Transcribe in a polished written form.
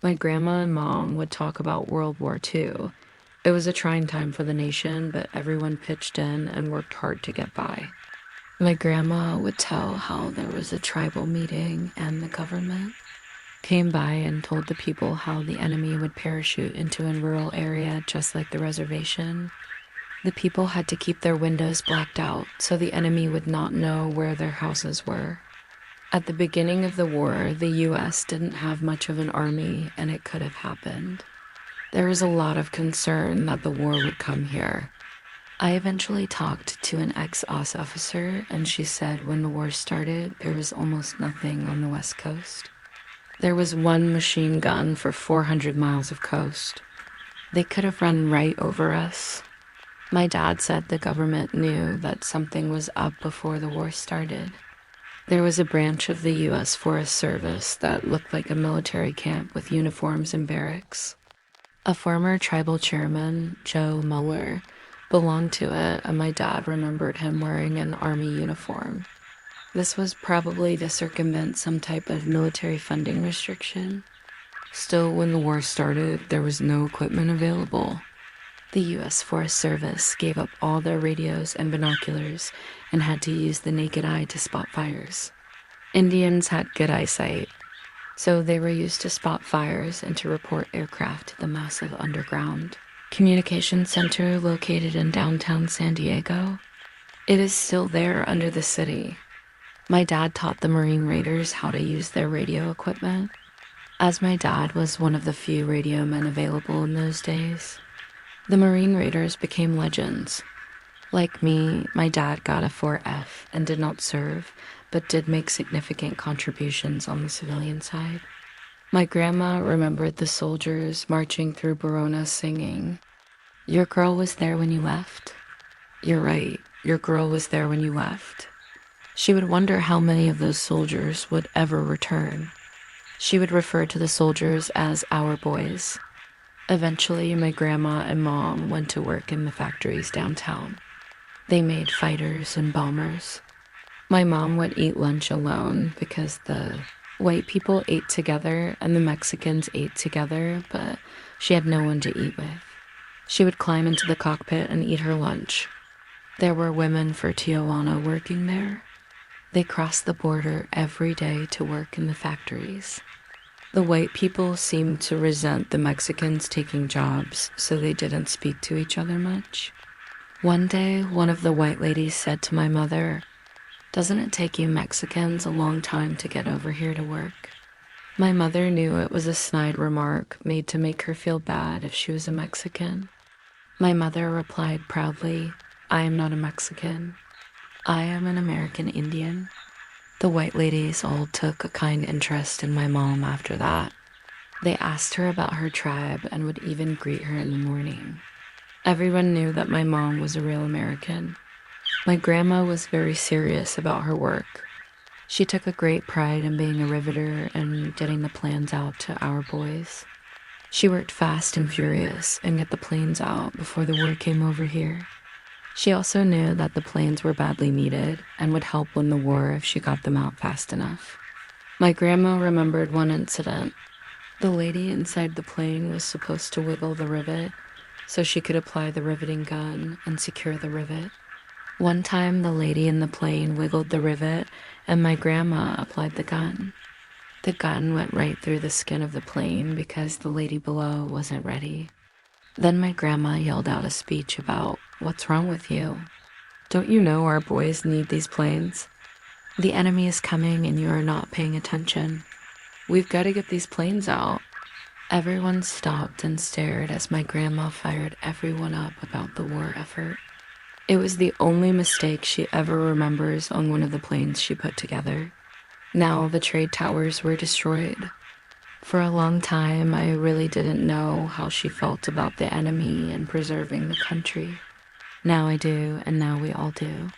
My grandma and mom would talk about World War II. It was a trying time for the nation, but everyone pitched in and worked hard to get by. My grandma would tell how there was a tribal meeting and the government came by and told the people how the enemy would parachute into a rural area just like the reservation. The people had to keep their windows blacked out so the enemy would not know where their houses were. At the beginning of the war, the US didn't have much of an army, and it could have happened. There was a lot of concern that the war would come here. I eventually talked to an ex-OSS officer, and she said when the war started, there was almost nothing on the West Coast. There was one machine gun for 400 miles of coast. They could have run right over us. My dad said the government knew that something was up before the war started. There was a branch of the U.S. Forest Service that looked like a military camp with uniforms and barracks. A former tribal chairman, Joe Muller, belonged to it, and my dad remembered him wearing an army uniform. This was probably to circumvent some type of military funding restriction. Still, when the war started, there was no equipment available. The U.S. Forest Service gave up all their radios and binoculars and had to use the naked eye to spot fires. Indians had good eyesight, so they were used to spot fires and to report aircraft to the massive underground communication center located in downtown San Diego. It is still there under the city. My dad taught the Marine Raiders how to use their radio equipment, as my dad was one of the few radio men available in those days. The Marine Raiders became legends. Like me, my dad got a 4F and did not serve, but did make significant contributions on the civilian side. My grandma remembered the soldiers marching through Verona singing, "Your girl was there when you left? You're right, your girl was there when you left." She would wonder how many of those soldiers would ever return. She would refer to the soldiers as our boys. Eventually, my grandma and mom went to work in the factories downtown. They made fighters and bombers. My mom would eat lunch alone because the white people ate together and the Mexicans ate together, but she had no one to eat with. She would climb into the cockpit and eat her lunch. There were women for Tijuana working there. They crossed the border every day to work in the factories. The white people seemed to resent the Mexicans taking jobs, so they didn't speak to each other much. One day, one of the white ladies said to my mother, "Doesn't it take you Mexicans a long time to get over here to work?" My mother knew it was a snide remark made to make her feel bad if she was a Mexican. My mother replied proudly, "I am not a Mexican. I am an American Indian." The white ladies all took a kind interest in my mom after that. They asked her about her tribe and would even greet her in the morning. Everyone knew that my mom was a real American. My grandma was very serious about her work. She took a great pride in being a riveter and getting the plans out to our boys. She worked fast and furious and get the planes out before the war came over here. She also knew that the planes were badly needed and would help win the war if she got them out fast enough. My grandma remembered one incident. The lady inside the plane was supposed to wiggle the rivet so she could apply the riveting gun and secure the rivet. One time, the lady in the plane wiggled the rivet and my grandma applied the gun. The gun went right through the skin of the plane because the lady below wasn't ready. Then my grandma yelled out a speech about, "What's wrong with you? Don't you know our boys need these planes? The enemy is coming and you are not paying attention. We've got to get these planes out." Everyone stopped and stared as my grandma fired everyone up about the war effort. It was the only mistake she ever remembers on one of the planes she put together. Now the trade towers were destroyed. For a long time, I really didn't know how she felt about the enemy and preserving the country. Now I do, and now we all do.